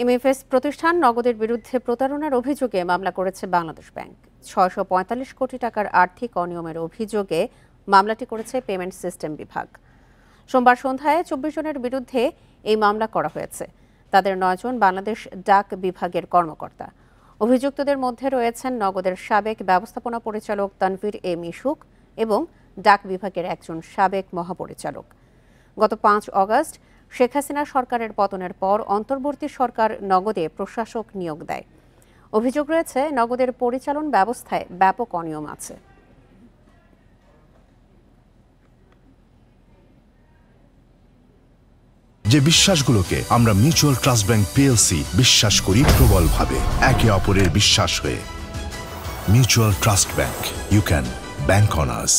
MFS প্রতিষ্ঠান নগদের বিরুদ্ধে প্রতারণার অভিযোগে মামলা করেছে বাংলাদেশ ব্যাংক। ৬৪৫ কোটি টাকার আর্থিক অনিয়মের অভিযোগে মামলাটি করেছে পেমেন্ট সিস্টেম বিভাগ। সোমবার সন্ধ্যায় ২৪ জনের বিরুদ্ধে এই মামলা করা হয়েছে। তাদের ৯ জন বাংলাদেশ ডাক বিভাগের কর্মকর্তা। অভিযুক্তদের মধ্যে রয়েছেন নগদের সাবেক ব্যবস্থাপনা পরিচালক তানভীর এ মিশুক এবং ডাক বিভাগের একজন সাবেক মহাপরিচালক। গত ৫ অগস্ট শেখ হাসিনা সরকারের পতনের পর অন্তর্বর্তী সরকার নগদে প্রশাসক নিয়োগ দেয়। অভিযোগ রয়েছে নগদের পরিচালন ব্যবস্থায় ব্যাপক অনিয়ম আছে। যে বিশ্বাসগুলোকে আমরা মিউচুয়াল ট্রাস্ট ব্যাংক পিএলসি বিশ্বাস করি প্রবলভাবে, একে অপরের বিশ্বাস হয়ে। Mutual trust bank, you can bank on us.